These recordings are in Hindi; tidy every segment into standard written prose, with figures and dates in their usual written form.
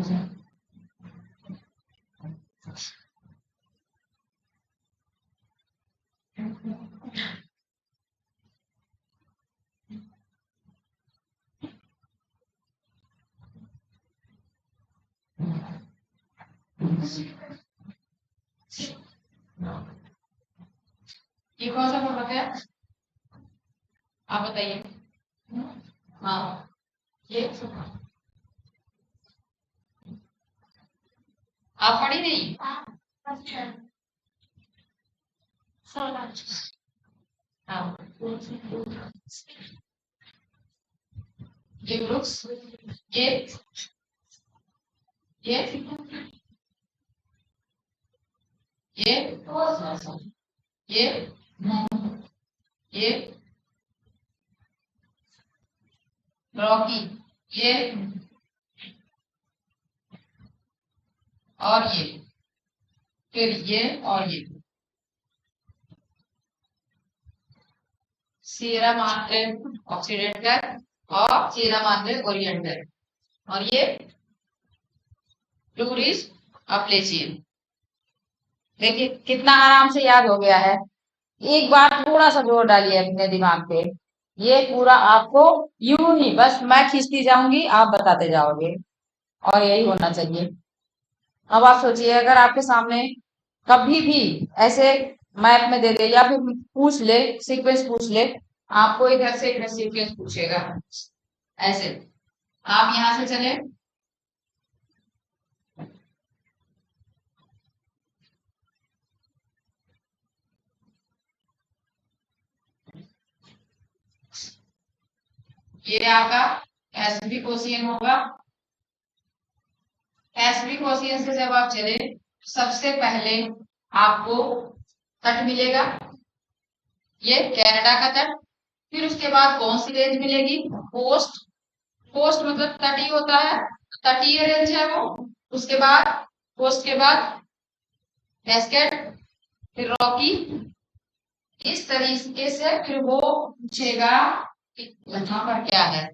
ये कौन सा पर्वत है आप बताइए। हाँ ये आप पढ़ी नहीं। हाँ ये वृक्ष ये ये ये ये रॉकी ये और ये फिर ये और ये सीरा मात्रे ऑक्सीडेंटल और सीरा मात्रे ओरिएंटल और ये टूरिस्ट अप्लेशियन। देखिए कितना आराम से याद हो गया है। एक बार थोड़ा सा जोर डालिए अपने दिमाग पे, ये पूरा आपको यूं ही बस मैं खींचती जाऊंगी आप बताते जाओगे और यही होना चाहिए। अब आप सोचिए अगर आपके सामने कभी भी ऐसे मैप में दे दे या फिर पूछ ले सीक्वेंस पूछ ले, आपको इधर से इधर सीक्वेंस पूछेगा ऐसे, आप यहां से चले ये आपका एसबी क्वेश्चन होगा। एसबी क्वेश्चन से जब आप चले सबसे पहले आपको तट मिलेगा, ये कनाडा का तट। फिर उसके बाद कौन सी रेंज मिलेगी, कोस्ट। कोस्ट मतलब तटीय होता है, तटीय रेंज है वो। उसके बाद कोस्ट के बाद कैस्केड, फिर रॉकी। इस तरीके से फिर वो पूछेगा कि यहाँ पर क्या है।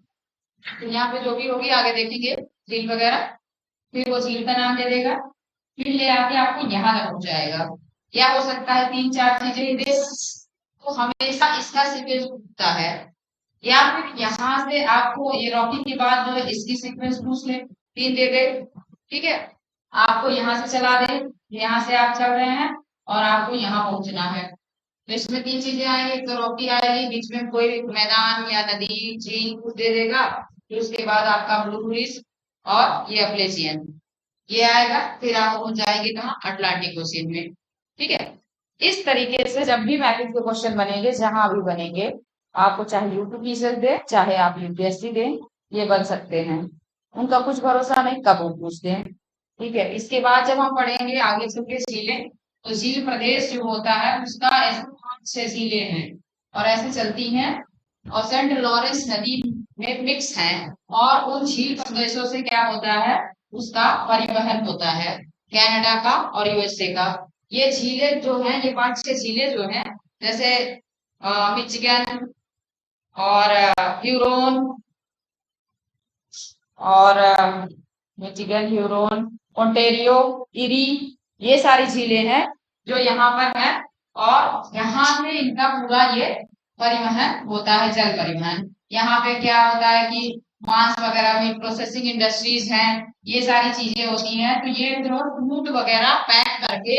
तो यहाँ पे जो भी होगी आगे देखेंगे झील वगैरह, फिर वो झील का नाम दे देगा, फिर ले आके आपको यहाँ तक पहुंचाएगा। क्या हो सकता है 3-4 चीजें दे, तो हमेशा इसका सीक्वेंस पूछता है। या फिर यहाँ से आपको ये रॉकी के बाद जो है इसकी सीक्वेंस पूछ ले, 3 दे दे, ठीक है। आपको यहाँ से चला दे, यहाँ से आप चल रहे हैं और आपको यहाँ पहुंचना है, तो इसमें 3 चीजें आएंगी। एक तो रॉकी आएगी, बीच में कोई मैदान या नदी झील कुछ दे देगा, फिर उसके बाद आपका ब्लू टूरिस्ट और ये अप्लेशियन ये आएगा, फिर आप पहुंच जाएंगे कहाँ, अटलांटिक ओशियन में, ठीक है। इस तरीके से जब भी मैपिंग के क्वेश्चन बनेंगे जहां भी बनेंगे, आपको चाहे यूट्यूब टीचर दे चाहे आप यूपीएससी दें, ये बन सकते हैं। उनका कुछ भरोसा नहीं कब वो पूछ दें, ठीक है। इसके बाद जब हम पढ़ेंगे आगे चल के झीलें, तो झील प्रदेश जो होता है उसका ऐसे 5-6 झीलें हैं और ऐसे चलती हैं और सेंट लॉरेंस नदी में मिक्स हैं, और उन झील प्रदेशों से क्या होता है उसका परिवहन होता है कनाडा का और यूएसए का। ये झीलें जो हैं, ये 5-6 झीलें जो हैं, जैसे मिचिगन और ह्यूरोन और मिचिगन, ह्यूरोन, ओंटेरियो, इरी, ये सारी झीलें हैं जो यहाँ पर है, और यहाँ से इनका पूरा ये परिवहन होता है, जल परिवहन। यहाँ पे क्या होता है कि मांस वगैरह में प्रोसेसिंग इंडस्ट्रीज हैं, ये सारी चीजें होती हैं। तो ये जो फूड वगैरह पैक करके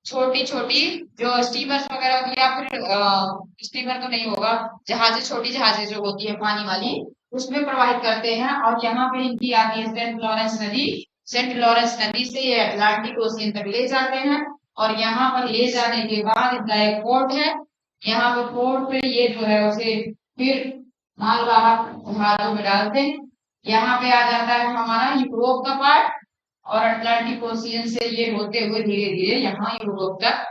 छोटी छोटी जो स्टीमर्स वगैरह होती है, या फिर स्टीमर तो नहीं होगा, जहाजें, छोटी जहाजें जो होती है पानी वाली, उसमें प्रवाहित करते हैं। और यहाँ पे इनकी आती है सेंट लॉरेंस नदी, सेंट लॉरेंस नदी से ये अटलांटिक ओशियन तक ले जाते हैं, और यहाँ पर ले जाने के बाद इनका एक पोर्ट है, यहाँ पे पोर्ट पे ये जो है उसे फिर मालवाहक जहाजों में डालते हैं। यहाँ पे आ जाता है हमारा यूरोप का पार्ट, और अटलांटिक ओशियन से ये होते हुए धीरे धीरे यहाँ यूरोप तक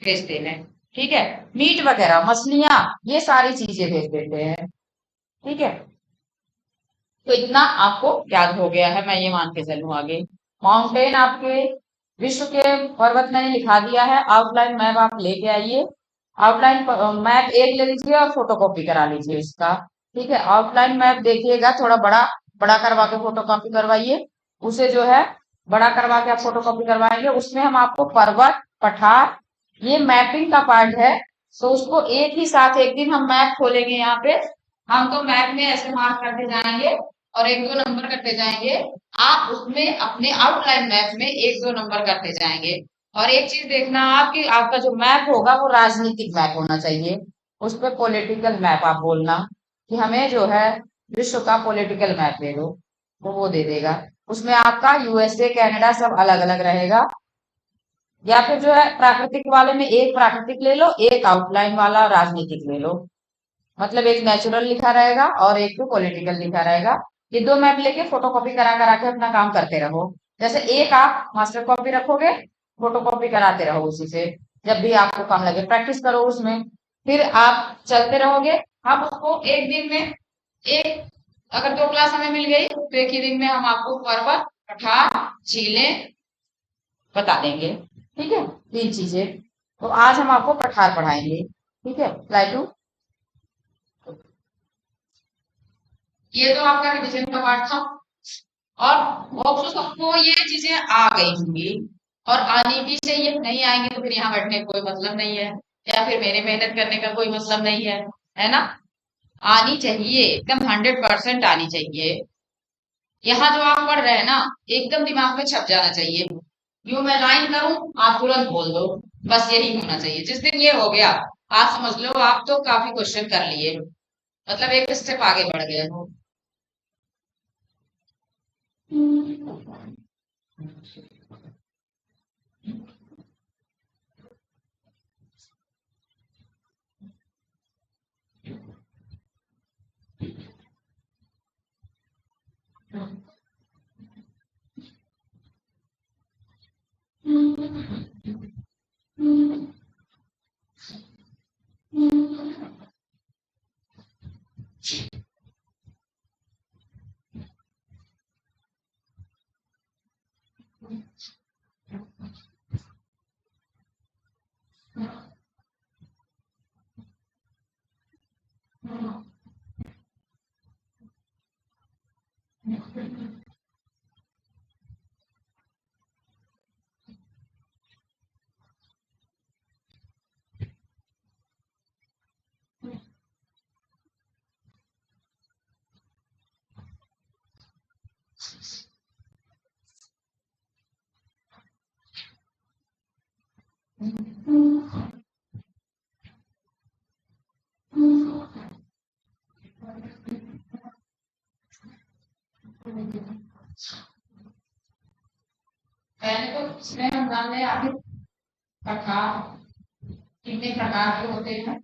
भेजते हैं, ठीक है। मीट वगैरह, मछलियां, ये सारी चीजें भेज देते हैं, ठीक है। तो इतना आपको याद हो गया है, मैं ये मान के चलूं आगे। माउंटेन आपके विश्व के पर्वत मैंने लिखा दिया है, आउटलाइन मैप आप लेके आइए। आउटलाइन मैप एक ले लीजिए और फोटोकॉपी करा लीजिए इसका, ठीक है। आउटलाइन मैप देखिएगा, थोड़ा बड़ा बड़ा करवा के फोटोकॉपी करवाइए। उसे जो है बड़ा करवा के आप फोटो कॉपी करवाएंगे। उसमें हम आपको पर्वत, पठार, ये मैपिंग का पार्ट है, तो उसको एक ही साथ एक दिन हम मैप खोलेंगे यहाँ पे। हम तो मैप में ऐसे मार्क करते जाएंगे और एक दो नंबर करते जाएंगे। आप उसमें अपने आउटलाइन मैप में एक दो नंबर करते जाएंगे। और एक चीज देखना आप कि आपका जो मैप होगा वो राजनीतिक मैप होना चाहिए। उस पर पॉलिटिकल मैप आप बोलना कि हमें जो है विश्व का पॉलिटिकल मैप दे दो, तो वो दे देगा। उसमें आपका यूएसए, कनाडा सब अलग अलग रहेगा। या फिर जो है प्राकृतिक वाले में एक प्राकृतिक ले लो, एक आउटलाइन वाला राजनीतिक ले लो। मतलब एक नेचुरल लिखा रहेगा और एक तो पॉलिटिकल लिखा रहेगा। ये दो मैप लेके फोटो कॉपी करा करा के अपना काम करते रहो। जैसे एक आप मास्टर कॉपी रखोगे, फोटो कॉपी कराते रहो उसी से। जब भी आपको काम लगे प्रैक्टिस करो उसमें। फिर आप चलते रहोगे। हम उसको एक दिन में एक, अगर दो क्लास हमें मिल गई तो एक ही दिन में हम आपको पर्वत, पठार, झीलें बता देंगे। ठीक है, तीन चीजें। तो आज हम आपको पठार पढ़ाएंगे। ठीक है, स्लाइड 2। ये तो आपका रिविजन का पार्ट था। और होप सबको ये चीजें आ गई होंगी। और आनी भी चाहिए, नहीं आएंगे तो फिर यहाँ बैठने का कोई मतलब नहीं है, या फिर मेरे मेहनत करने का कोई मतलब नहीं है ना। आनी चाहिए, एकदम 100% आनी चाहिए। यहाँ जो आप पढ़ रहे हैं ना, एकदम दिमाग में छप जाना चाहिए। यूं मैं लाइन करूं, आप तुरंत बोल दो, बस यही होना चाहिए। जिस दिन ये हो गया, आप समझ लो आप तो काफी क्वेश्चन कर लिए, मतलब एक स्टेप आगे बढ़ गए हो। पहले तो इसमें हम जान रहे आगे प्रकार कितने प्रकार के होते हैं।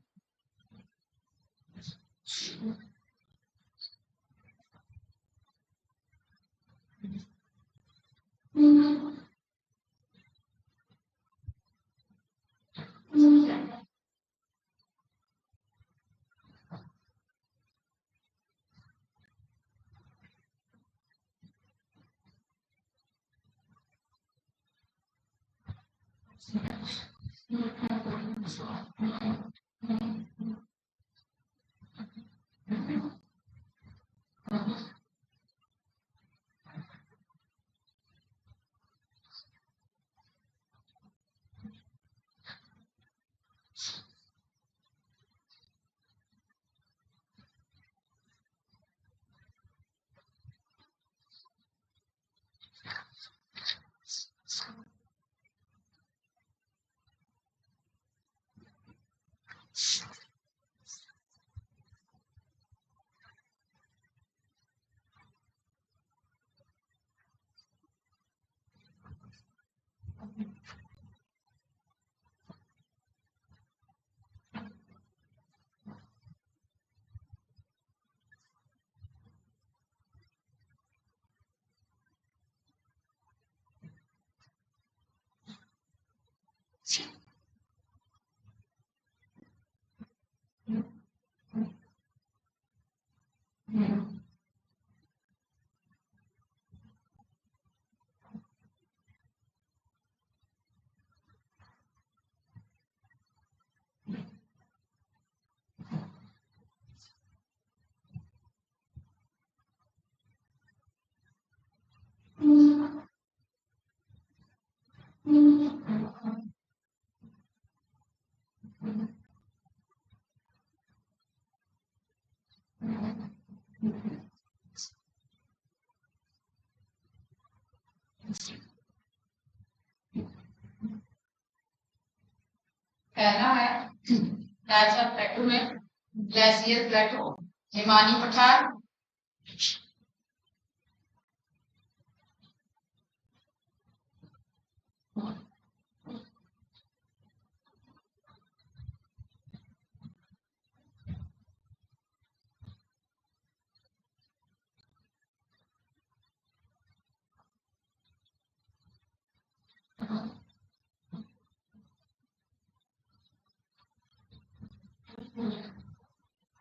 टाइप्स ऑफ प्लेटो में ग्लेशियर प्लेटो, हिमानी पठार,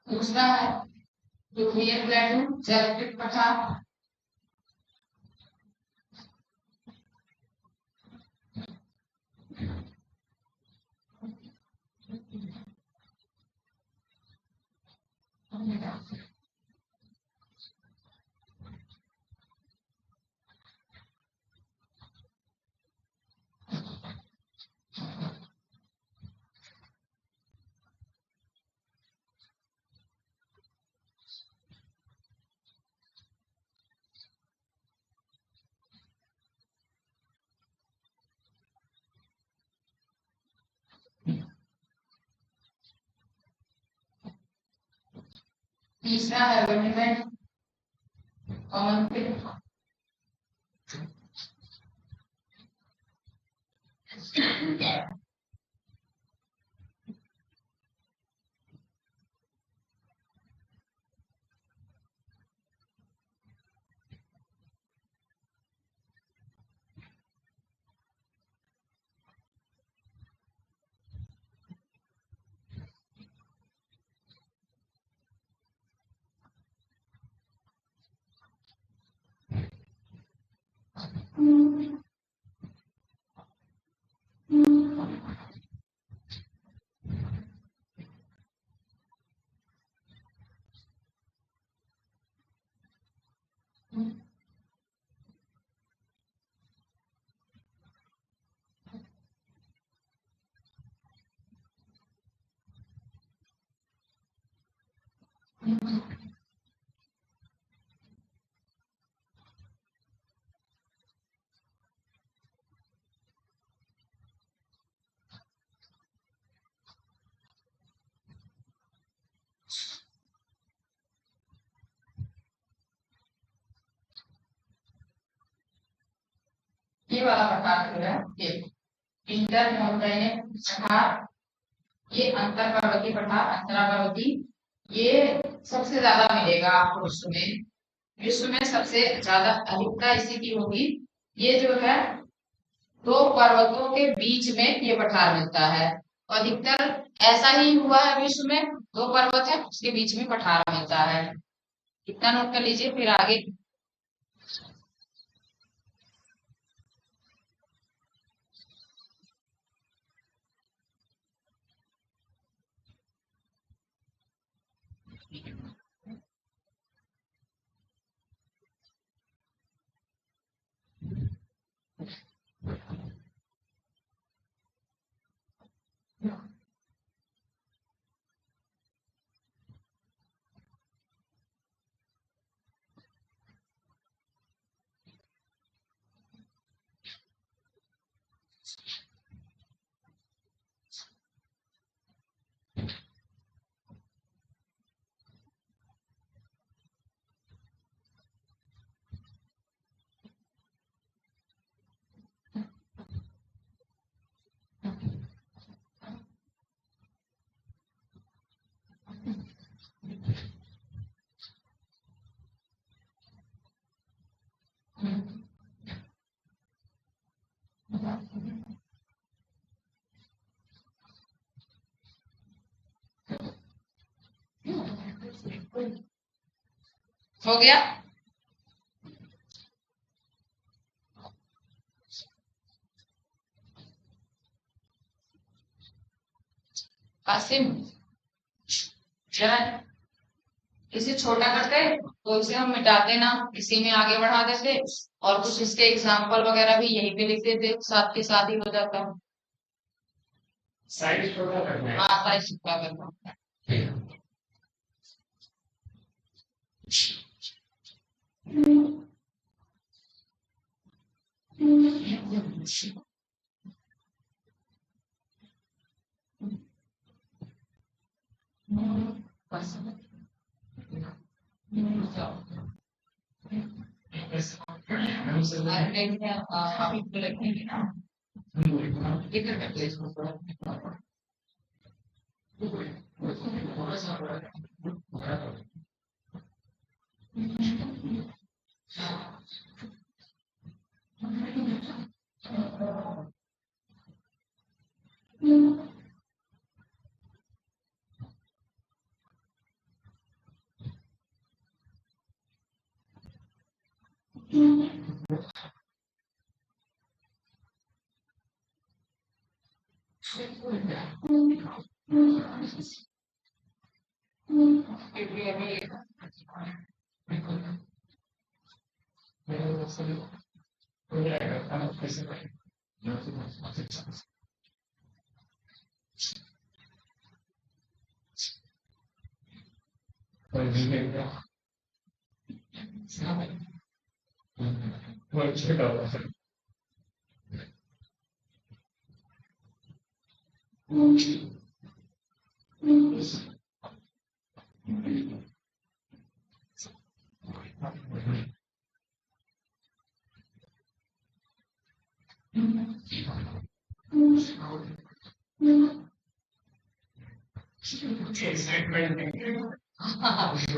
दूसरा है यूक्लियर प्लेटो, जेलेटिक पठार, तीसरा है वर्निमेंट कॉमन पिट, ये वाला प्रकार जो है ये इंटरमोर्टाइनिक पठार, ये अंतर पर्वतीय पठार, अंतरा पर्वतीय, ये सबसे ज्यादा मिलेगा आपको विश्व में सबसे ज्यादा अधिकता इसी की होगी। ये जो है दो पर्वतों के बीच में ये पठार मिलता है, अधिकतर ऐसा ही हुआ है विश्व में, दो पर्वत है उसके बीच में पठार मिलता है। इतना नोट कर लीजिए, फिर आगे हो गया। कासिम जरा इसे छोटा करते तो इसे हम मिटाते ना, इसी में आगे बढ़ा देते और कुछ इसके एग्जाम्पल वगैरह भी यहीं पे लिख देते, साथ के साथ ही हो जाता। साइज छोटा करना है, हाँ साइज छोटा करना है।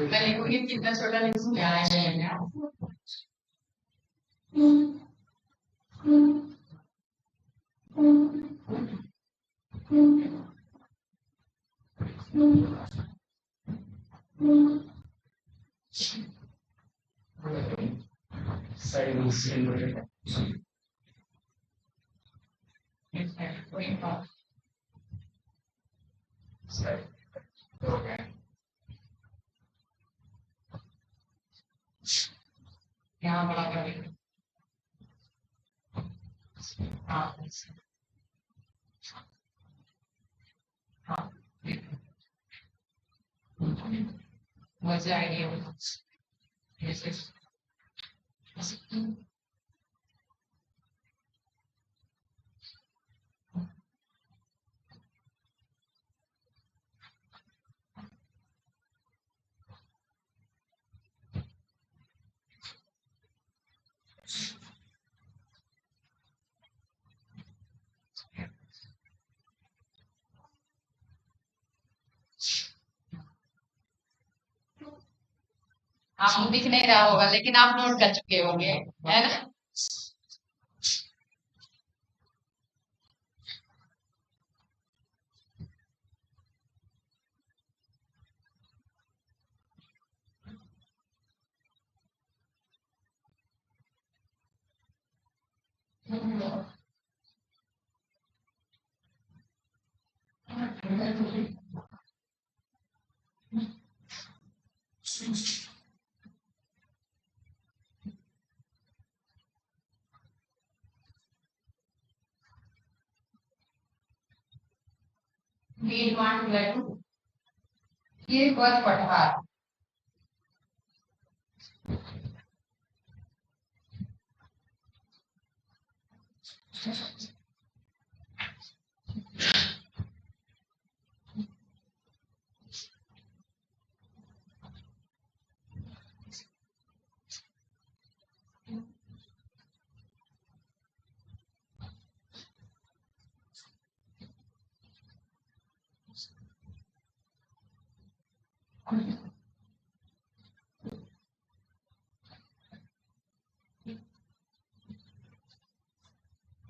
मैं लिखूंगी कितना छोटा लिखूंगी क्या है यहाँ बड़ा कर हाँ हाँ मुझे आइडिया आपको दिख नहीं रहा होगा लेकिन आप नोट कर चुके होंगे है ना ये बस पठार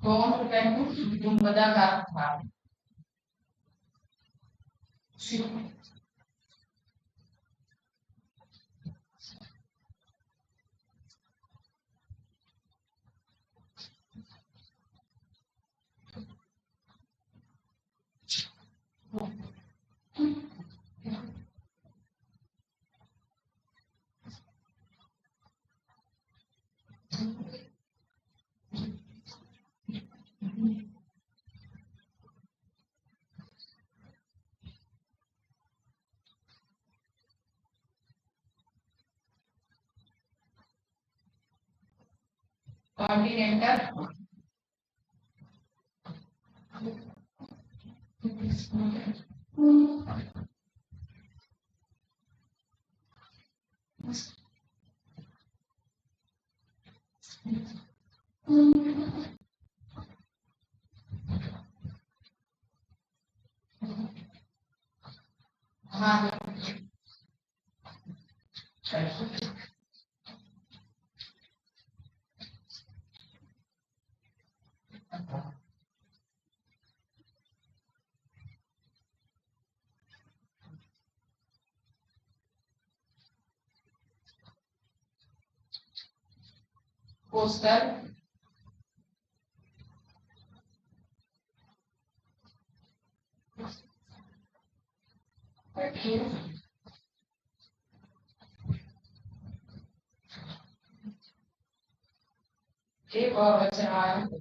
कौन गुंबदा का था कॉन्टिनेंटल हाँ पोस्टर एक और बच रहा है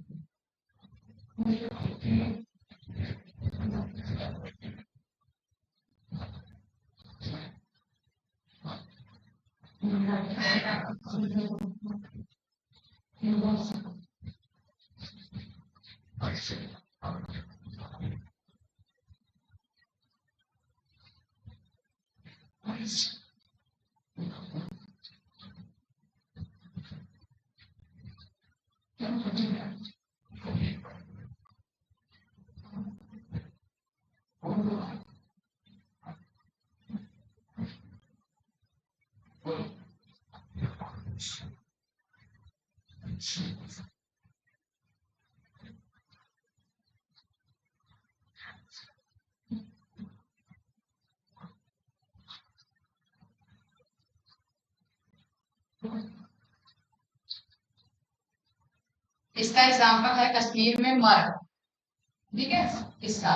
इसका एग्जाम्पल है कश्मीर में मर्ग। ठीक है इसका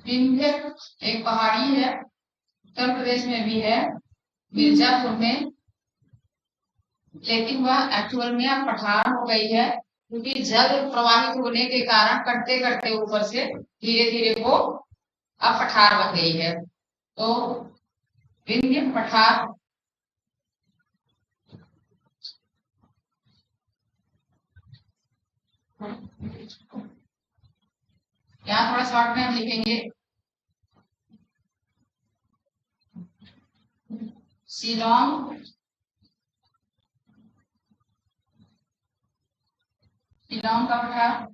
विंध्य एक पहाड़ी है, उत्तर प्रदेश में भी है, मिर्जापुर में, लेकिन वह एक्चुअल में अब पठार हो गई है क्योंकि जल प्रवाहित होने के कारण करते करते ऊपर से धीरे धीरे वो अब पठार बन गई है। तो विंध्य पठार यहाँ थोड़ा शॉर्ट में हम लिखेंगे शिलोंग, शिलोंग का पठार,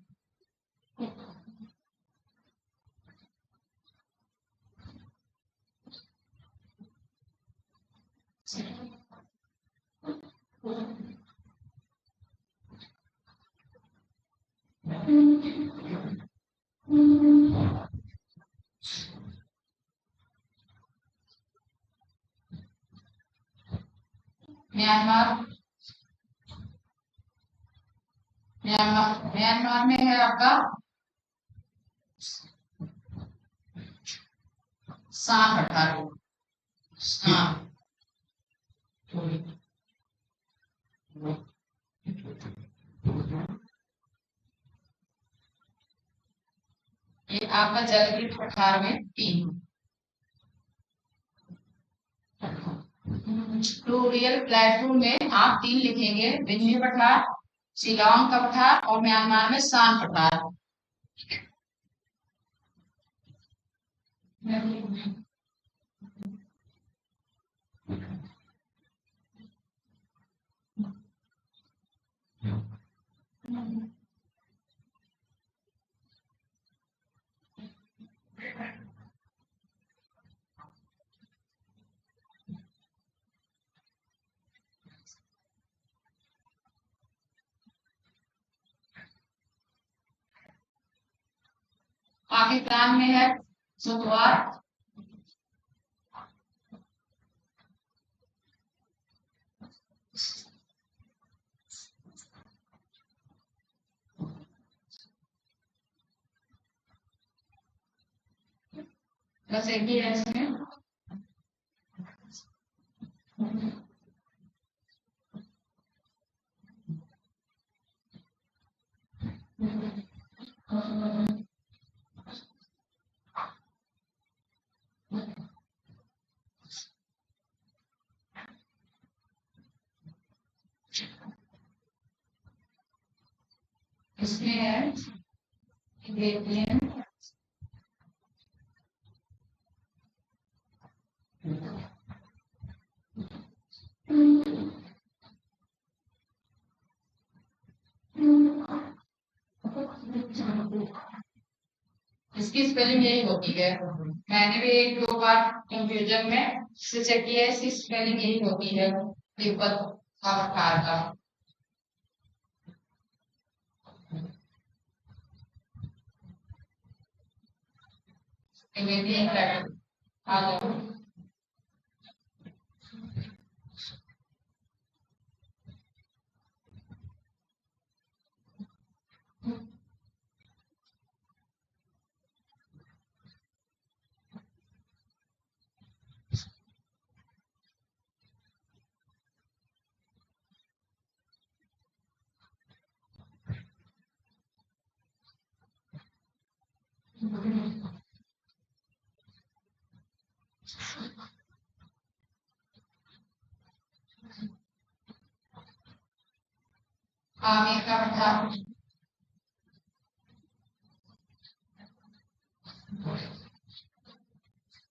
म्यांमार, म्यांमार में है आपका सांप पठार, सांप ये आपका जलगिरी पठार में 3। फ्लूवियल प्लेटू में आप 3 लिखेंगे, विंध्य पठार, शिलोंग का पठार और म्यांमार में सांप पठार। पाकिस्तान में है सुतवार, बस एक ही है इसमें। इसमें है ग्रेडियंट इसकी स्पेलिंग यही होती है। मैंने भी एक दो बार कंफ्यूजन में से चेक किया है, इसकी स्पेलिंग यही होती है तिब्बत का प्रकार का। आ जाओ। आमिर का प्रकार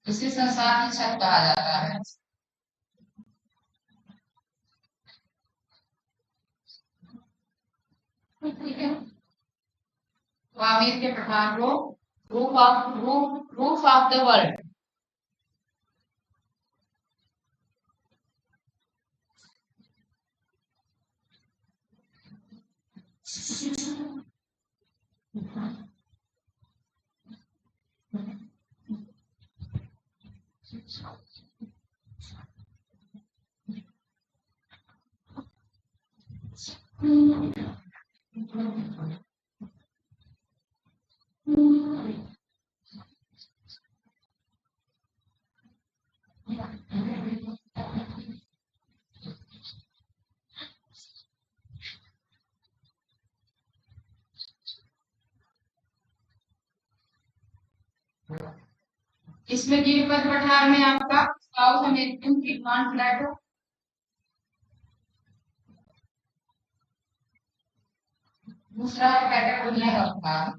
इसे संसार की छत कहा जाता है। ठीक है, आमिर के प्रकार को रूफ ऑफ द वर्ल्ड इसमें गिरपत पठार में आपका साउथ अमेरिकन किडमान प्लेटो, दूसरा है पैटागोनिया का प्रकार।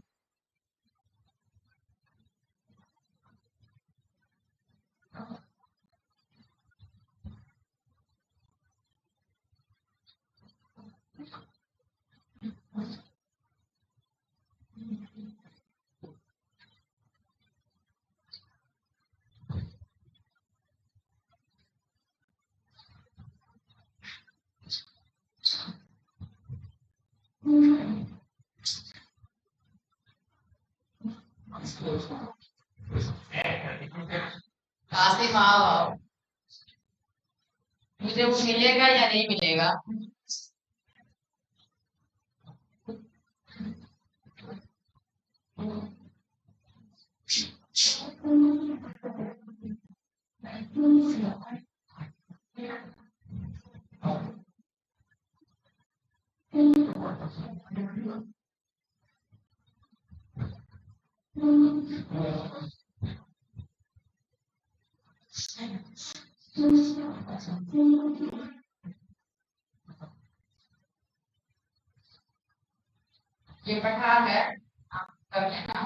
कासिम आओ, मुझे वो मिलेगा या नहीं मिलेगा? ये पठार है, आप कर लेना।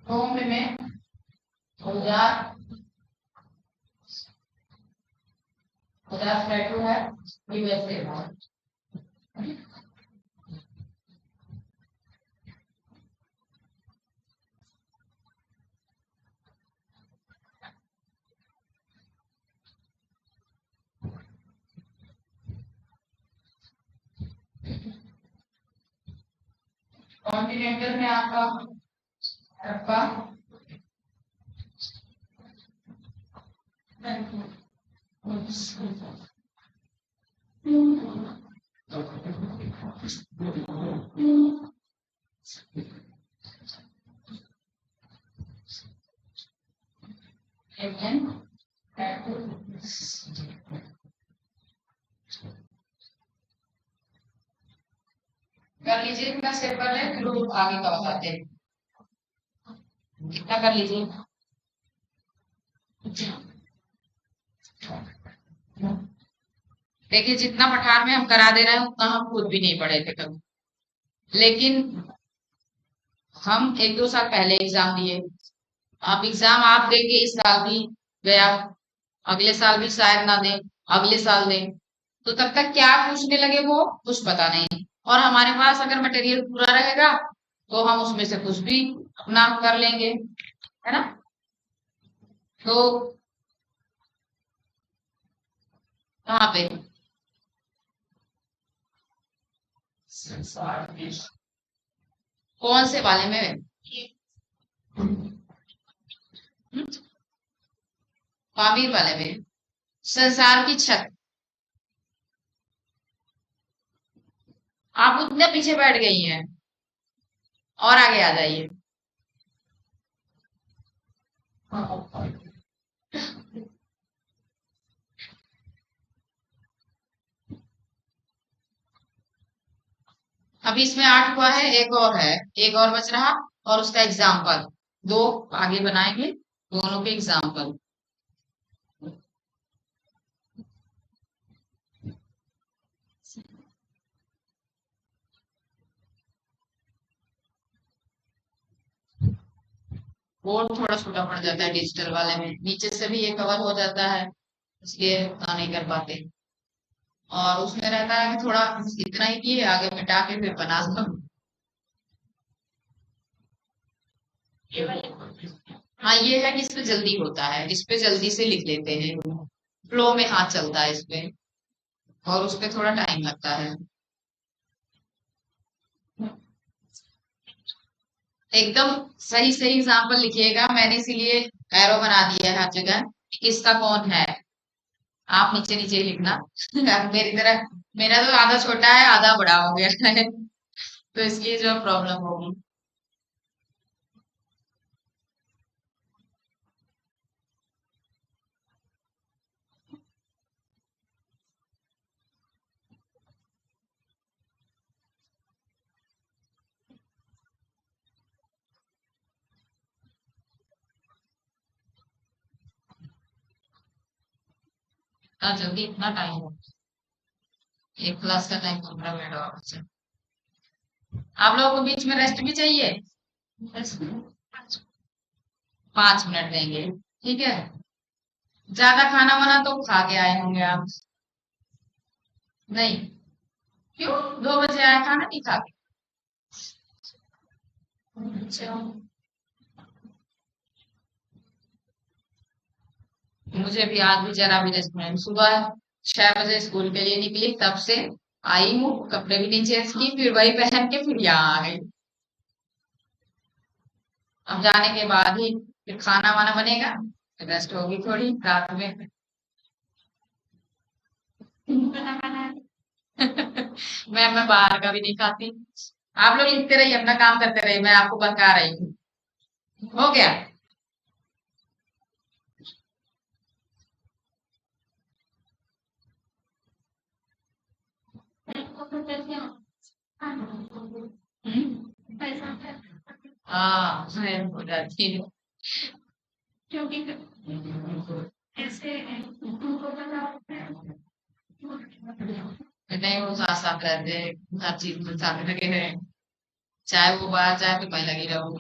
बॉम्बे में 50 टैटू है, यूएसए में। कॉन्टिनेंटल में आपका हड़प्पा, Again. आगे का बताते हैं। क्या कर लीजिए। देखिए जितना पठार में हम करा दे रहे हैं उतना हम खुद भी नहीं पढ़े थे कभी, लेकिन हम एक दो साल पहले एग्जाम दिए। आप एग्जाम आप देंगे इस साल भी गया, अगले साल भी शायद ना दें, अगले साल दें, तो तब तक क्या पूछने लगे वो कुछ पता नहीं। और हमारे पास अगर मटेरियल पूरा रहेगा तो हम उसमें से कुछ भी अपना कर लेंगे, है ना। तो कहाँ पे कौन से वाले में? महावीर वाले में संसार की छत। आप उतने पीछे बैठ गई हैं, और आगे आ जाइए। अभी इसमें 8 हुआ है, एक और है, एक और बच रहा, और उसका एग्जाम्पल दो आगे बनाएंगे, दोनों के एग्जाम्पल। बोर्ड थोड़ा छोटा पड़ जाता है डिजिटल वाले में, नीचे से भी ये कवर हो जाता है, इसलिए उतना नहीं कर पाते। और उसमें रहता है कि थोड़ा इतना ही किए, आगे मिटा के फिर बना दो। हाँ ये है कि इस पे जल्दी होता है, इस पे जल्दी से लिख लेते हैं, फ्लो में हाथ चलता है इस पे, और उस पे थोड़ा टाइम लगता है। एकदम सही सही एग्जाम्पल लिखिएगा, मैंने इसीलिए एरो बना दिया है हर जगह कि किसका कौन है। आप नीचे नीचे ही लिखना मेरी तरह, मेरा तो आधा छोटा है आधा बड़ा हो गया है तो इसलिए जो प्रॉब्लम होगी। इतना जल्दी इतना टाइम हो, एक क्लास का टाइम 15 मिनट और बचा। आप लोगों को बीच में रेस्ट भी चाहिए, 5 मिनट देंगे, ठीक है। ज्यादा खाना वाना तो खा के आए होंगे आप? नहीं, क्यों? 2 बजे आए खाना नहीं खा के? अच्छा, मुझे भी आज भी जरा भी रेस्ट नहीं, सुबह 6 बजे स्कूल के लिए निकली, तब से आई हूँ, कपड़े भी नहीं चेंज की, फिर वही पहन के फिर यहाँ आ गई। अब जाने के बाद ही फिर खाना वाना बनेगा, रेस्ट होगी थोड़ी रात में मैं बाहर का भी नहीं खाती। आप लोग लिखते रहिए, अपना काम करते रहिए, मैं आपको बता रही हूँ। हो गया। हम्म? हाँ मैं हो जाती हूँ। नहीं वो साथ साथ रहते हैं, हर चीज में साथ लगे हैं, चाहे वो बाहर चाहे फिर मैं लगी रहूँ।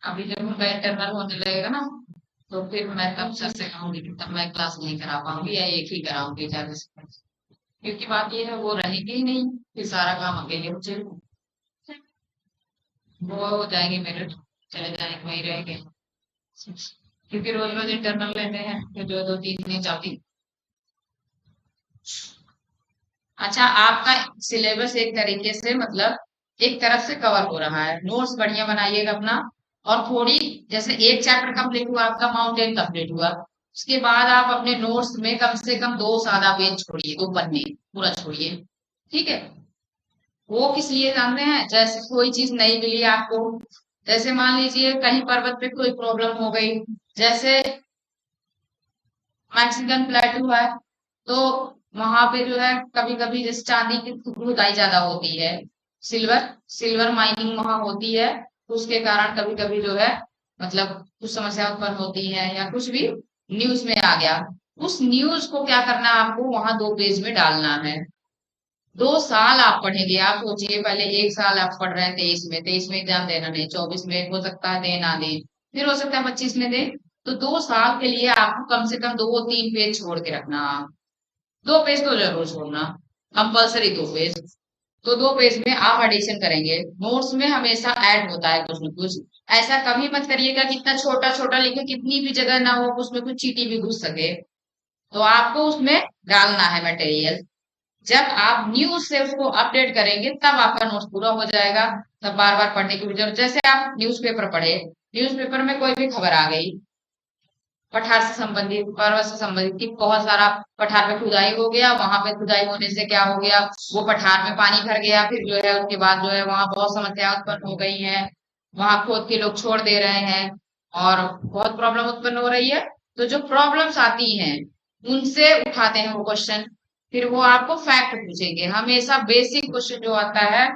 अभी जब उनका इंटरनल होने लगेगा ना, तो फिर मैं तब सर से कहूंगी कि तब मैं क्लास नहीं करा पाऊंगी या एक ही कराऊंगी ज्यादा से, क्योंकि बात ये है वो रहेगी ही नहीं, फिर सारा काम अकेले मुझे, वो हो जाएंगे मेरे, चले जाएंगे वही रहेंगे, क्योंकि रोज रोज इंटरनल लेते हैं फिर जो 2 3 दिन जाती। अच्छा आपका सिलेबस एक तरीके से मतलब एक तरफ से कवर हो रहा है, नोट्स बढ़िया बनाइएगा अपना। और थोड़ी जैसे एक चैप्टर कंप्लीट हुआ आपका, माउंटेन कंप्लीट हुआ, उसके बाद आप अपने नोट्स में कम से कम 2 सादा पेज छोड़िए, 2 पन्ने पूरा छोड़िए, ठीक है। वो किस लिए जानते हैं? जैसे कोई चीज नहीं मिली आपको, जैसे मान लीजिए कहीं पर्वत पे कोई प्रॉब्लम हो गई, जैसे मैक्सिकन प्लेटू है, तो वहां पे जो है कभी कभी जैसे चांदी की खुदाई ज्यादा होती है, सिल्वर सिल्वर माइनिंग वहां होती है, तो उसके कारण कभी कभी जो है मतलब कुछ समस्या उत्पन्न होती है या कुछ भी न्यूज में आ गया, उस न्यूज को क्या करना है आपको वहां 2 पेज में डालना है। 2 साल आप पढ़ेंगे, आप सोचिए पहले 1 साल आप पढ़ रहे हैं 23 में एग्जाम देना नहीं, 24 में हो सकता है दे ना दे, फिर हो सकता है 25 में दे, तो 2 साल के लिए आपको कम से कम 2-3 पेज छोड़ के रखना। 2 पेज तो जरूर छोड़ना, कंपल्सरी 2 पेज। तो 2 पेज में आप एडिशन करेंगे। नोट्स में हमेशा ऐड होता है कुछ न कुछ, ऐसा कभी मत करिएगा कि इतना छोटा छोटा लिखे कितनी भी जगह ना हो उसमें कुछ चीटी भी घुस सके, तो आपको उसमें डालना है मटेरियल। जब आप न्यूज से उसको अपडेट करेंगे तब आपका नोट्स पूरा हो जाएगा, तब बार बार पढ़ने की जरूरत। जैसे आप न्यूज़पेपर पढ़े, न्यूज़पेपर में कोई भी खबर आ गई पठार से संबंधित, पर्वत से संबंधित कि बहुत सारा पठार में खुदाई हो गया, वहां पे खुदाई होने से क्या हो गया, वो पठार में पानी भर गया, फिर जो है उसके बाद जो है वहां बहुत समस्या उत्पन्न हो गई है, वहां खोद के लोग छोड़ दे रहे हैं और बहुत प्रॉब्लम उत्पन्न हो रही है। तो जो प्रॉब्लम्स आती हैं उनसे उठाते हैं वो क्वेश्चन, फिर वो आपको फैक्ट पूछेंगे। हमेशा बेसिक क्वेश्चन जो आता है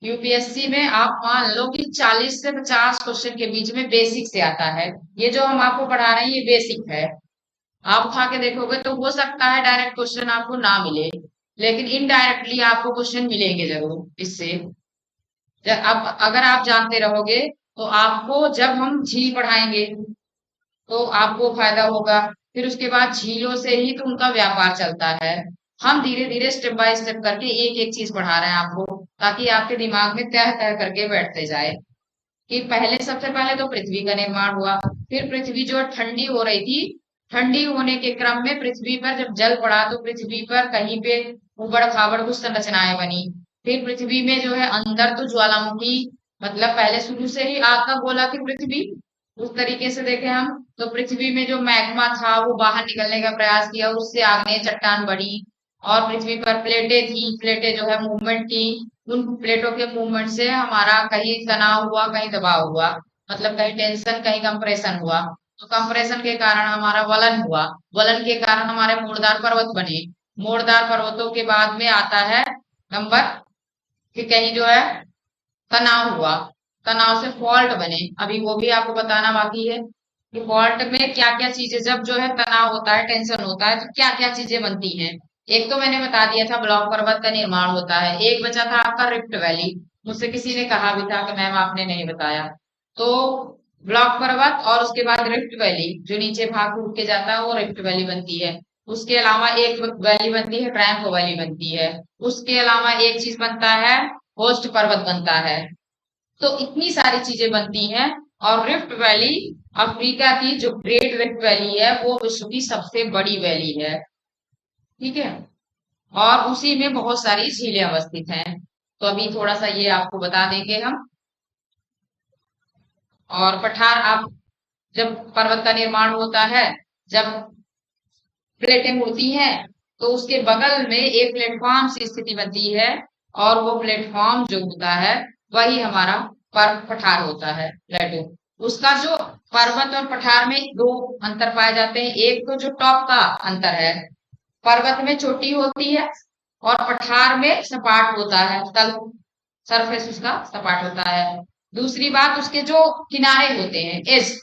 यूपीएससी में, आप मान लो कि 40 से 50 क्वेश्चन के बीच में बेसिक से आता है। ये जो हम आपको पढ़ा रहे हैं ये बेसिक है, आप उठा के देखोगे तो हो सकता है डायरेक्ट क्वेश्चन आपको ना मिले, लेकिन इनडायरेक्टली आपको क्वेश्चन मिलेंगे जरूर इससे। अब अगर आप जानते रहोगे तो आपको जब हम झील पढ़ाएंगे तो आपको फायदा होगा। फिर उसके बाद झीलों से ही तो उनका व्यापार चलता है। हम धीरे धीरे स्टेप बाय स्टेप करके एक एक चीज पढ़ा रहे हैं आपको, ताकि आपके दिमाग में तय तय करके बैठते जाए कि पहले सबसे पहले तो पृथ्वी का निर्माण हुआ, फिर पृथ्वी जो ठंडी हो रही थी, ठंडी होने के क्रम में पृथ्वी पर जब जल पड़ा तो पृथ्वी पर कहीं पे उबड़ खाबड़ कुछ संरचनाएं बनी। फिर पृथ्वी में जो है अंदर तो ज्वालामुखी, मतलब पहले शुरू से ही आग का गोला थी पृथ्वी, उस तरीके से देखें हम तो पृथ्वी में जो मैग्मा था वो बाहर निकलने का प्रयास किया, उससे आग्नेय चट्टान बड़ी। और पृथ्वी पर प्लेटें थी, प्लेटें जो है मूवमेंट की, उन प्लेटों के मूवमेंट से हमारा कहीं तनाव हुआ कहीं दबाव हुआ, मतलब कहीं टेंशन कहीं कंप्रेशन हुआ, तो कंप्रेशन के कारण हमारा वलन हुआ, वलन के कारण हमारे मूलदार पर्वत बने। मूलदार पर्वतों के बाद में आता है नंबर कि कहीं जो है तनाव हुआ, तनाव से फॉल्ट बने। अभी वो भी आपको बताना बाकी है कि फॉल्ट में क्या क्या चीजें, जब जो है तनाव होता है टेंशन होता है तो क्या क्या चीजें बनती हैं। एक तो मैंने बता दिया था ब्लॉक पर्वत का निर्माण होता है, एक बचा था आपका रिफ्ट वैली। मुझसे किसी ने कहा भी था कि मैम आपने नहीं बताया, तो ब्लॉक पर्वत और उसके बाद रिफ्ट वैली जो नीचे भाग टूट के जाता है वो रिफ्ट वैली बनती है। उसके अलावा एक वैली बनती है, ट्रायम्फ वैली बनती है। उसके अलावा एक चीज बनता है, होस्ट पर्वत बनता है। तो इतनी सारी चीजें बनती हैं। और रिफ्ट वैली अफ्रीका की जो ग्रेट रिफ्ट वैली है वो विश्व की सबसे बड़ी वैली है, ठीक है, और उसी में बहुत सारी झीलें अवस्थित हैं। तो अभी थोड़ा सा ये आपको बता देंगे हम। और पठार, आप जब पर्वत का निर्माण होता है, जब प्लेटें मुड़ती हैं तो उसके बगल में एक प्लेटफॉर्म सी स्थिति बनती है, और वो प्लेटफॉर्म जो होता है वही हमारा पठार होता है, प्लेटो। उसका जो पर्वत और पठार में दो अंतर पाए जाते हैं, एक तो जो टॉप का अंतर है, पर्वत में चोटी होती है और पठार में सपाट होता है, तल सरफेस उसका सपाट होता है। दूसरी बात, उसके जो किनारे होते हैं, एज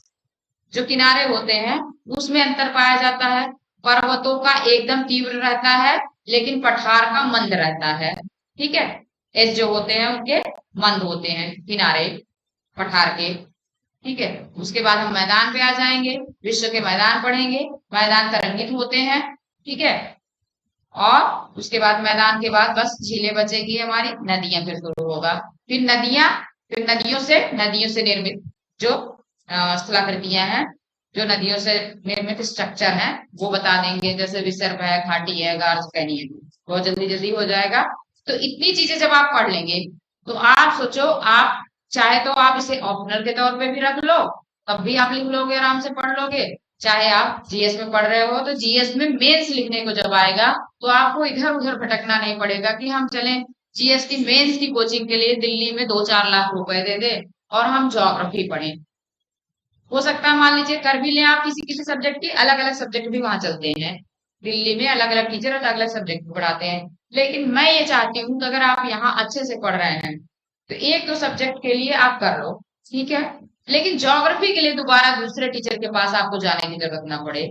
जो किनारे होते हैं उसमें अंतर पाया जाता है। पर्वतों का एकदम तीव्र रहता है लेकिन पठार का मंद रहता है, ठीक है। एज जो होते हैं उनके मंद होते हैं किनारे पठार के, ठीक है। उसके बाद हम मैदान पे आ जाएंगे, विश्व के मैदान पढ़ेंगे। मैदान तरंगित होते हैं, ठीक है। और उसके बाद मैदान के बाद बस झीलें बचेगी हमारी, नदियां फिर शुरू होगा। फिर नदियां, फिर नदियों से निर्मित जो स्थलाकृतियां हैं, जो नदियों से निर्मित स्ट्रक्चर हैं वो बता देंगे, जैसे विसर्प है, घाटी है, गार्ज कैनियन, बहुत जल्दी जल्दी हो जाएगा। तो इतनी चीजें जब आप पढ़ लेंगे तो आप सोचो, आप चाहे तो आप इसे ऑप्शनल के तौर पे भी रख लो, तब भी आप लिख लोगे, आराम से पढ़ लोगे। चाहे आप जीएस में पढ़ रहे हो तो जीएस में मेंस लिखने को जब आएगा तो आपको इधर उधर भटकना नहीं पड़ेगा कि हम चलें जीएस की मेंस की कोचिंग के लिए दिल्ली में 2-4 लाख रुपए दे दे और हम ज्योग्राफी पढ़ें। हो सकता है मान लीजिए कर भी लें आप किसी किसी सब्जेक्ट की, अलग अलग सब्जेक्ट भी वहां चलते हैं, दिल्ली में अलग अलग टीचर अलग अलग सब्जेक्ट पढ़ाते हैं। लेकिन मैं ये चाहती हूँ कि अगर आप यहाँ अच्छे से पढ़ रहे हैं तो एक दो सब्जेक्ट के लिए आप कर लो, ठीक है। लेकिन ज्योग्राफी के लिए दोबारा दूसरे टीचर के पास आपको जाने की जरूरत ना पड़े,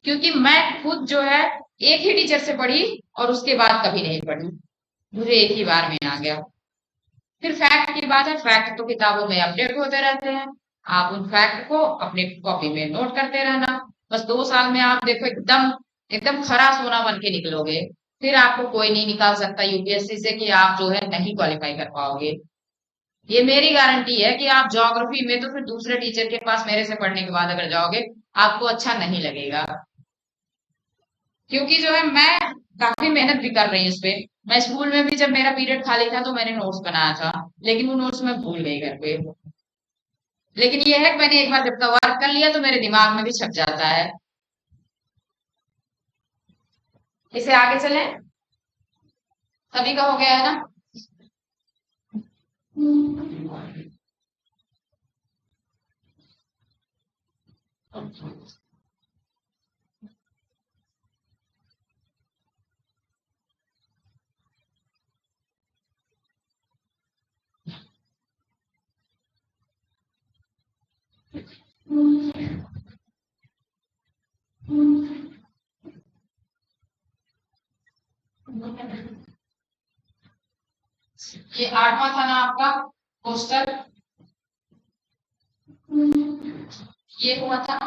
क्योंकि मैं खुद जो है एक ही टीचर से पढ़ी और उसके बाद कभी नहीं पढ़ी, मुझे एक ही बार में आ गया। फिर फैक्ट की बात है, फैक्ट तो किताबों में अपडेट होते रहते हैं, आप उन फैक्ट को अपनी कॉपी में नोट करते रहना। बस 2 साल में आप देखो एकदम एकदम खरा सोना बन के निकलोगे। फिर आपको कोई नहीं निकाल सकता यूपीएससी से कि आप जो है नहीं क्वालिफाई कर पाओगे। ये मेरी गारंटी है कि आप ज्योग्राफी में तो फिर दूसरे टीचर के पास मेरे से पढ़ने के बाद अगर जाओगे आपको अच्छा नहीं लगेगा, क्योंकि जो है मैं काफी मेहनत भी कर रही हूँ इस पे। मैं स्कूल में भी जब मेरा पीरियड खाली था तो मैंने नोट्स बनाया था, लेकिन वो नोट्स मैं भूल गई घर पे। लेकिन ये है कि मैंने एक बार जब वर्क कर लिया तो मेरे दिमाग में भी छप जाता है। इसे आगे चले, सभी का हो गया है ना? ये 8वां था ना आपका पोस्टर, ये हुआ था।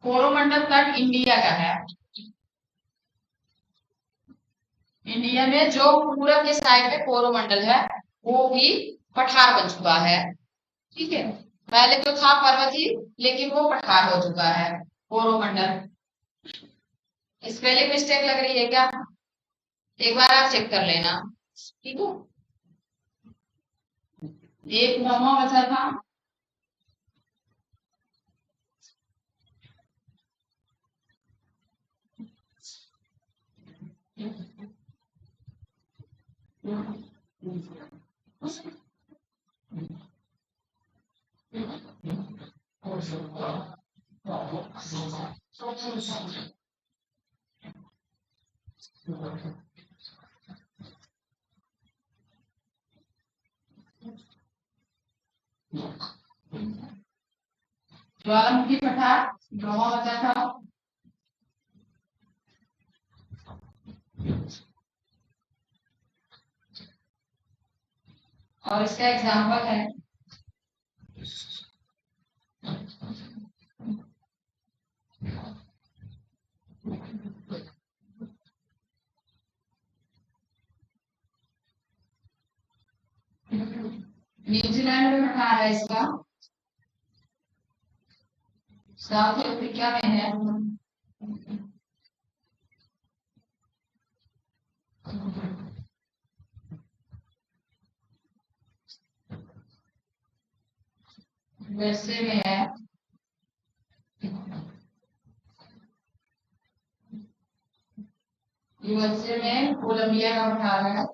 कोरोमंडल तट इंडिया का है। इंडिया में जो पूरब के साइड पे कोरोमंडल है वो भी पठार बन चुका है, ठीक है। पहले तो था पर्वती, लेकिन वो पठार हो चुका है कोरोमंडल। स्पेलिंग मिस्टेक लग रही है क्या? एक बार आप चेक कर लेना, ठीक है। एक नवा बचा था। ज्वालामुखी पठार नवा बचा था। और इसका एग्जाम्पल है न्यूजीलैंड में पठार है इसका, साउथ अफ्रीका में है। यूएसए में है। यूएसए में कोलंबिया का पठार है।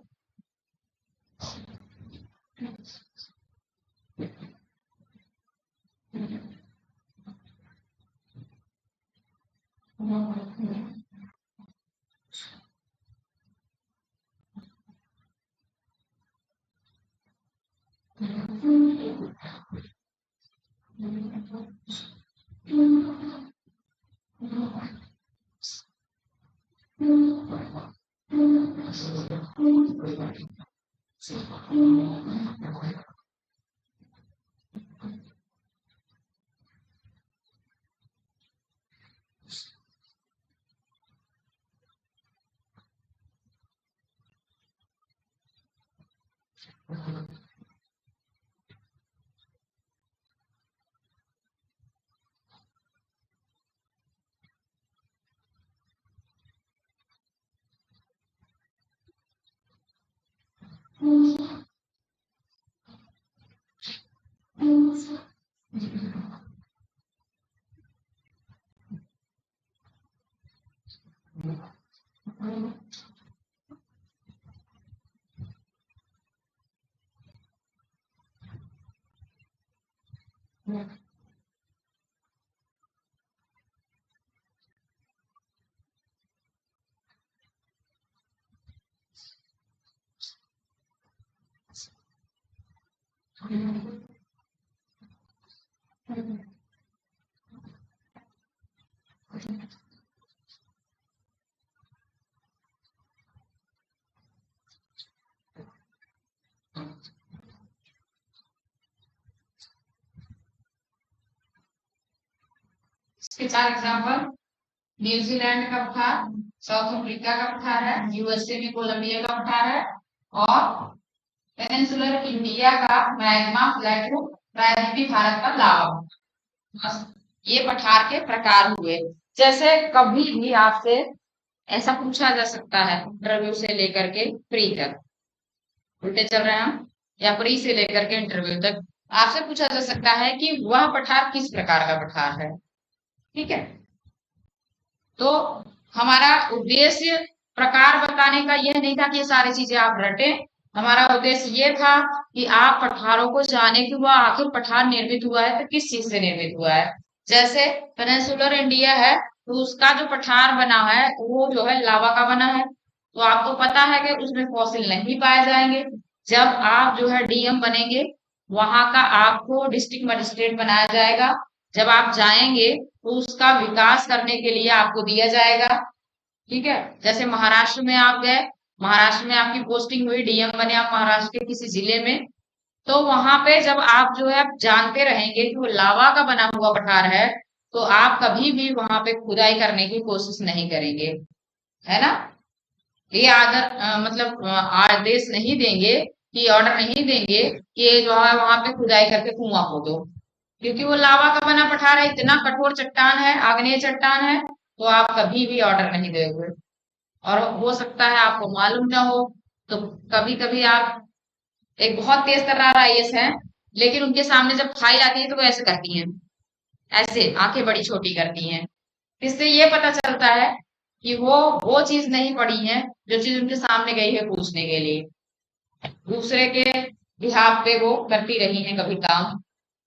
इसके 4 एग्जाम्पल, न्यूजीलैंड का पठार, साउथ अफ्रीका का पठार है, यूएसए में कोलंबिया का पठार है और पेनिनसुलर इंडिया का मैग्मा प्लेटो, प्रायद्वीपीय भारत का लावा। ये पठार के प्रकार हुए। जैसे कभी भी आपसे ऐसा पूछा जा सकता है इंटरव्यू से लेकर के प्री तक, उल्टे चल रहे हैं हम, या प्री से लेकर के इंटरव्यू तक आपसे पूछा जा सकता है कि वह पठार किस प्रकार का पठार है। ठीक है, तो हमारा उद्देश्य प्रकार बताने का यह नहीं था कि ये सारी चीजें आप रटें। हमारा उद्देश्य ये था कि आप पठारों को जाने कि वह आखिर पठार निर्मित हुआ है तो किस चीज से निर्मित हुआ है। जैसे पेनिनसुलर इंडिया है तो उसका जो पठार बना है वो जो है लावा का बना है, तो आपको पता है कि उसमें फॉसिल नहीं पाए जाएंगे। जब आप जो है डीएम बनेंगे वहां का आपको डिस्ट्रिक्ट मजिस्ट्रेट बनाया जाएगा। जब आप जाएंगे तो उसका विकास करने के लिए आपको दिया जाएगा। ठीक है, जैसे महाराष्ट्र में आप गए, महाराष्ट्र में आपकी पोस्टिंग हुई, डीएम बने आप महाराष्ट्र के किसी जिले में, तो वहां पे जब आप जो है जानते रहेंगे कि वो लावा का बना हुआ पठार है तो आप कभी भी वहां पे खुदाई करने की कोशिश नहीं करेंगे, है ना। ये मतलब आदेश नहीं देंगे कि ऑर्डर नहीं देंगे कि जो है वहां पे खुदाई करके कुआं खोदो, क्योंकि वो लावा का बना पठार है, इतना कठोर चट्टान है, आग्नेय चट्टान है, तो आप कभी भी ऑर्डर नहीं दोगे। और हो सकता है आपको मालूम ना हो, तो कभी कभी आप एक बहुत तेज तर्रार आईएएस है लेकिन उनके सामने जब फाइल आती है तो वो ऐसे करती हैं, ऐसे आंखें बड़ी छोटी करती हैं। इससे ये पता चलता है कि वो चीज नहीं पड़ी है जो चीज उनके सामने गई है पूछने के लिए, दूसरे के बिहाफ पे वो करती रही हैं कभी काम,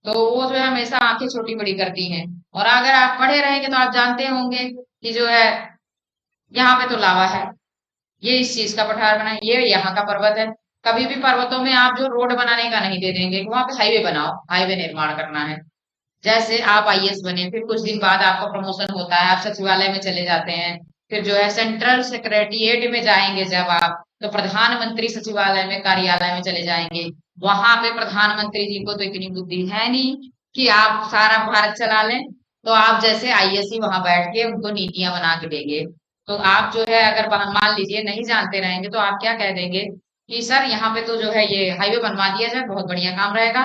तो वो जो है हमेशा आंखें छोटी बड़ी करती हैं। और अगर आप पढ़े रहेंगे तो आप जानते होंगे कि जो है यहाँ पे तो लावा है, ये इस चीज का पठार बना है, ये यहाँ का पर्वत है। कभी भी पर्वतों में आप जो रोड बनाने का नहीं दे देंगे, वहां पे हाईवे बनाओ, हाईवे निर्माण करना है। जैसे आप आईएएस बने, फिर कुछ दिन बाद आपका प्रमोशन होता है, आप सचिवालय में चले जाते हैं, फिर जो है सेंट्रल सेक्रेटरिएट में जाएंगे जब आप, तो प्रधानमंत्री सचिवालय में कार्यालय में चले जाएंगे। वहां पे प्रधानमंत्री जी को तो इतनी बुद्धि है नहीं कि आप सारा भारत चला लें, तो आप जैसे आईएएस ही वहां बैठ के उनको नीतियां बना के देंगे। तो आप जो है अगर मान लीजिए नहीं जानते रहेंगे तो आप क्या कह देंगे कि सर यहाँ पे तो जो है ये हाईवे बनवा दिया जाए, बहुत बढ़िया काम रहेगा।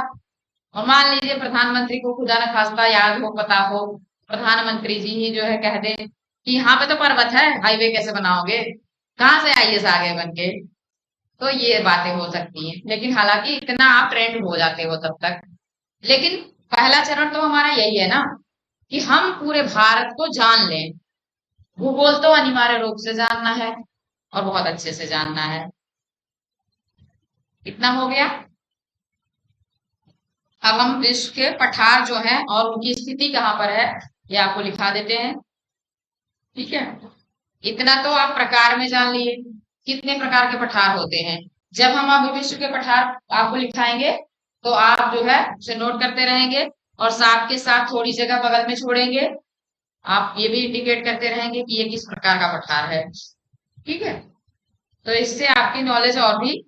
और मान लीजिए प्रधानमंत्री को खुदा न खास्ता याद हो, पता हो, प्रधानमंत्री जी ही जो है कह दें कि यहाँ पे तो पर्वत है, हाईवे कैसे बनाओगे, कहाँ से आईएएस आ गए बन के। तो ये बातें हो सकती हैं, लेकिन हालांकि इतना आप ट्रेंड हो जाते हो तब तक। लेकिन पहला चरण तो हमारा यही है ना कि हम पूरे भारत को जान लें। भूगोल तो अनिवार्य रूप से जानना है और बहुत अच्छे से जानना है। इतना हो गया। अब हम विश्व के पठार जो है और उनकी स्थिति कहाँ पर है ये आपको लिखा देते हैं। ठीक है, इतना तो आप प्रकार में जान लिए कितने प्रकार के पठार होते हैं। जब हम अभी विश्व के पठार आपको लिखाएंगे तो आप जो है उसे नोट करते रहेंगे और साथ के साथ थोड़ी जगह बगल में छोड़ेंगे, आप ये भी इंडिकेट करते रहेंगे कि ये किस प्रकार का पठार है। ठीक है, तो इससे आपकी नॉलेज और भी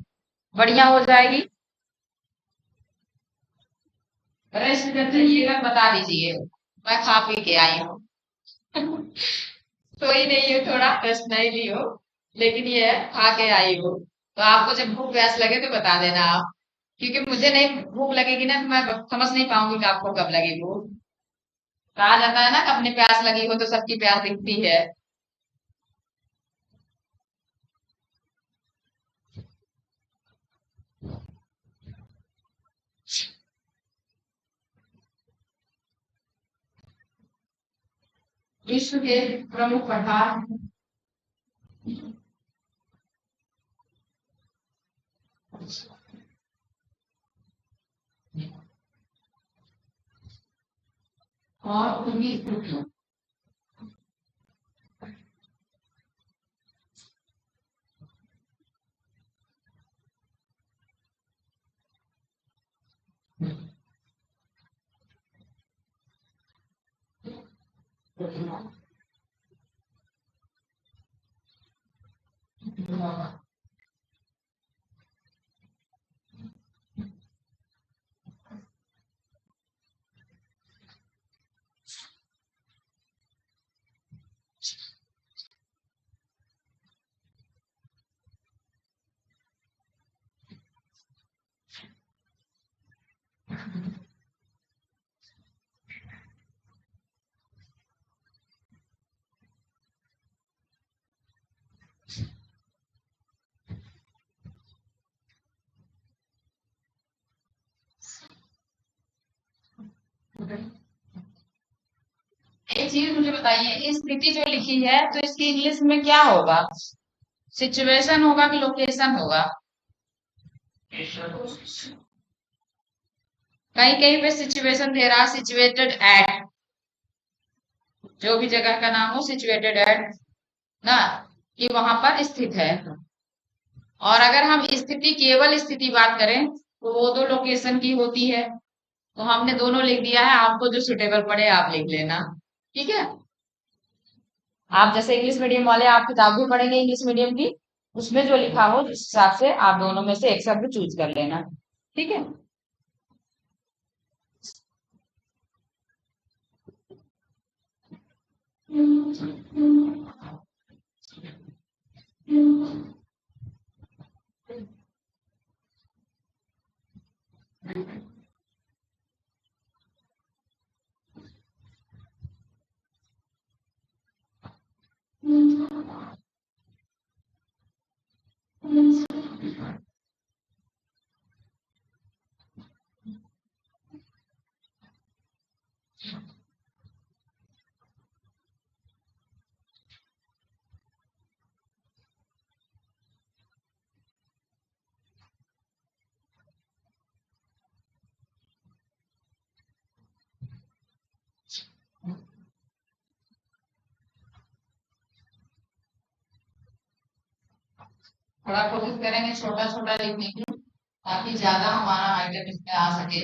बढ़िया हो जाएगी। रेस्ट करते रहिएगा, बता दीजिए मैं खा पी के आई हूँ। सोई नहीं हो, थोड़ा रेस्ट नहीं ली हो, लेकिन ये है खा के आई हो। तो आपको जब भूख प्यास लगे तो बता देना आप, क्योंकि मुझे नहीं भूख लगेगी ना तो मैं समझ नहीं पाऊंगी कि आपको कब लगेगी भूख। कहा जाता है ना कि अपनी प्यास लगी हो तो सबकी प्यास दिखती है। विश्व के प्रमुख पठार और उनकी स्थिति। एक चीज मुझे बताइए, स्थिति जो लिखी है तो इसकी इंग्लिश में क्या होगा? सिचुएशन होगा कि लोकेशन होगा? कहीं कहीं पे सिचुएशन दे रहा, सिचुएटेड एट, जो भी जगह का नाम हो सिचुएटेड एट ना, कि वहां पर स्थित है। और अगर हम स्थिति, केवल स्थिति बात करें तो वो तो लोकेशन की होती है। तो हमने दोनों लिख दिया है, आपको जो सुटेबल पड़े आप लिख लेना। ठीक है, आप जैसे इंग्लिश मीडियम वाले आप किताब भी पढ़ेंगे इंग्लिश मीडियम की, उसमें जो लिखा हो जिस हिसाब से आप दोनों में से एक शब्द चूज कर लेना। ठीक है, थोड़ा कोशिश करेंगे छोटा छोटा लिखने की, ताकि ज्यादा हमारा आइटम इसमें आ सके।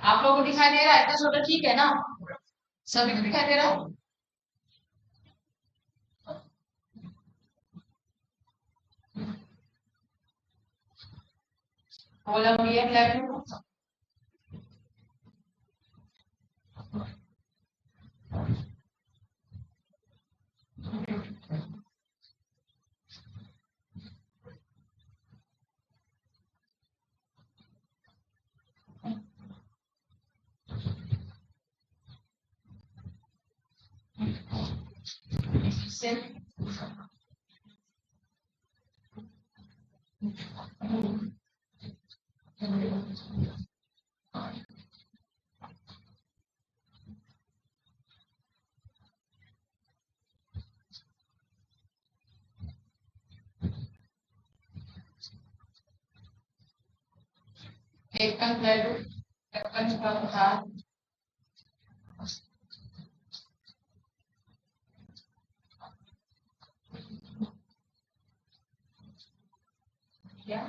आप लोगों को दिखाई दे रहा है इतना छोटा? ठीक है ना, सभी को दिखाई दे रहा है? Column B and left. से एक कन लेफ्ट, कन का था। क्या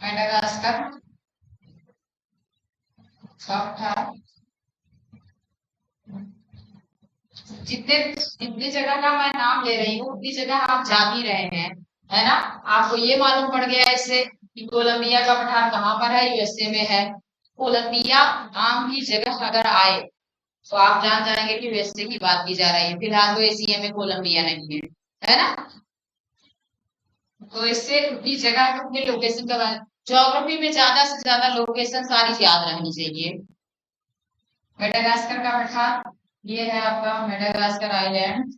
मेडागास्कर, पठार, जितने जितनी जगह का मैं नाम ले रही हूँ उतनी जगह आप जा भी रहे हैं, है ना। आपको ये मालूम पड़ गया इससे कि कोलंबिया का पठार कहाँ पर है, यूएसए में है। कोलंबिया नाम की जगह अगर आए तो आप जान जाएंगे कि यूएसए की बात की जा रही है। फिलहाल तो एशिया में कोलंबिया नहीं है ना। तो इससे उतनी जगह अपने लोकेशन का, ज्योग्राफी में ज्यादा से ज्यादा लोकेशन सारी याद रहनी चाहिए। मेडागास्कर का पठार, ये है आपका Madagascar island.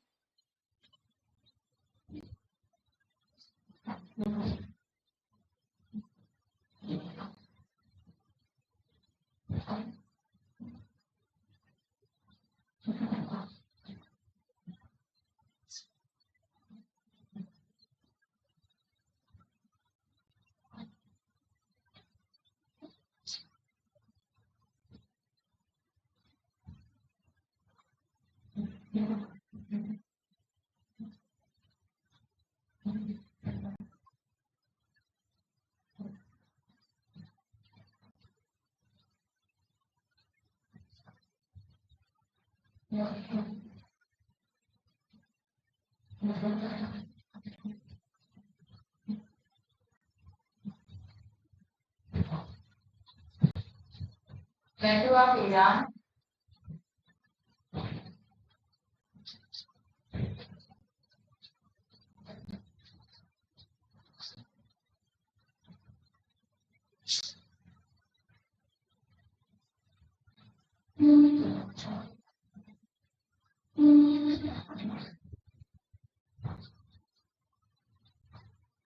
Plateau of Iran,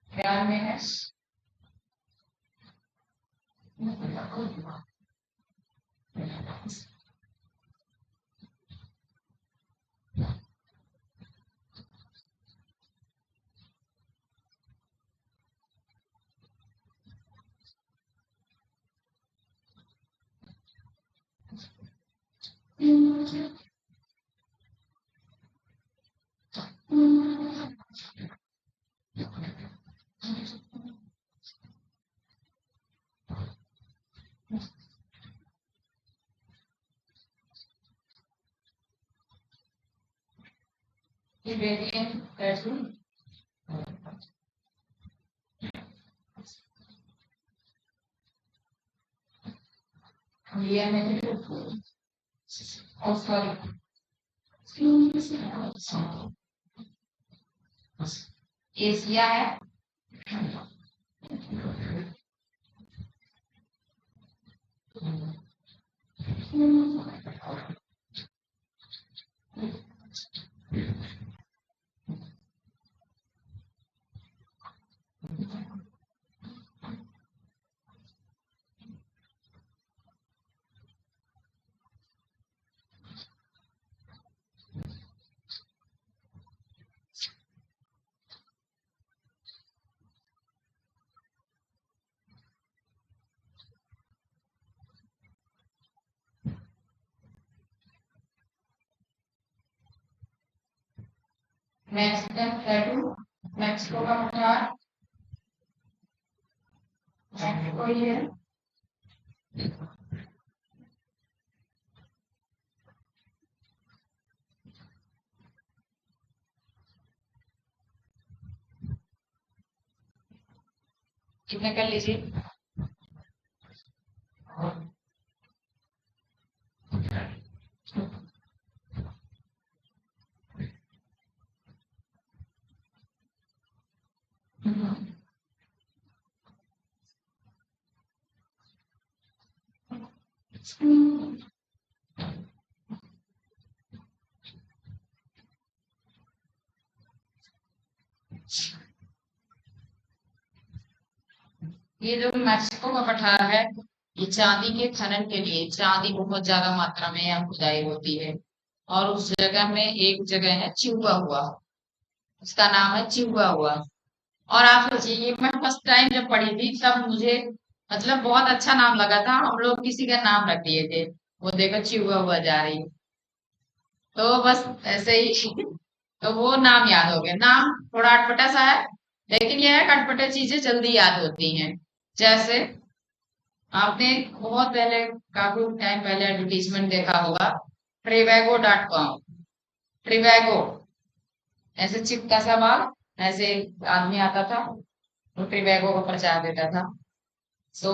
Iran में है। तिबेटियन प्लेटू, इंडिया में सॉरी एशिया है। मैक्सिकन प्लेटू, मैक्सिको का पठार, मैक्सिको ही है। कितने कर लीजिए। ये जो मैक्सिको का पठार है, ये चांदी के खनन के लिए, चांदी बहुत ज्यादा मात्रा में यहाँ खुदाई होती है। और उस जगह में एक जगह है चिहुआ हुआ, उसका नाम है चिहुआ हुआ। और आप सोचिए, ये मैं फर्स्ट टाइम जब पढ़ी थी तब मुझे मतलब बहुत अच्छा नाम लगा था। हम लोग किसी का नाम रख दिए थे, वो देखो चिहुआ हुआ जा रही। तो बस ऐसे ही तो वो नाम याद हो गया। नाम थोड़ा अटपटा सा है, लेकिन यह है कि अटपटे चीजें जल्दी याद होती हैं। जैसे आपने बहुत पहले, काफी टाइम पहले एडवर्टीजमेंट देखा होगा, trivago.com। ट्रिवैगो ऐसे चिपका सा बाल, ऐसे आदमी आता था, वो ट्रिवैगो का प्रचार देता था। सो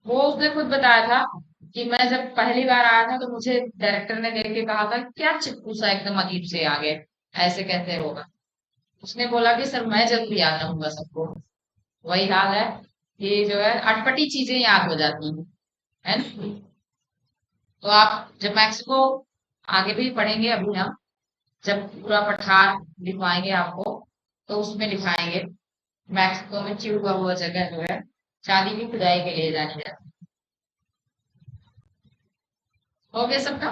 वो उसने खुद बताया था कि मैं जब पहली बार आया था तो मुझे डायरेक्टर ने देख के कहा था क्या चिपकू सा एकदम अजीब से आ गए, ऐसे कैसे होगा। उसने बोला कि सर मैं जल्दी याद रहूंगा सबको। वही हाल है कि जो है अटपटी चीजें याद हो जाती हैं, है ना। तो आप जब मैथ्स को आगे भी पढ़ेंगे, अभी हम जब पूरा पठार लिखवाएंगे आपको, तो उसमें लिखाएंगे मैक्सिको में चिड़ुआ हुआ जगह जो है चांदी की खुदाई के लिए जानी जाती है। हो गया सबका।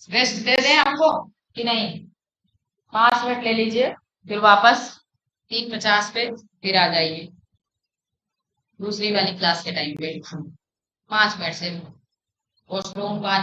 रेस्ट दे दें आपको कि नहीं? 5 मिनट ले लीजिए, फिर वापस 3:50 पे फिर आ जाइए दूसरी वाली क्लास के टाइम पे। 5 मिनट से वॉशरूम, पानी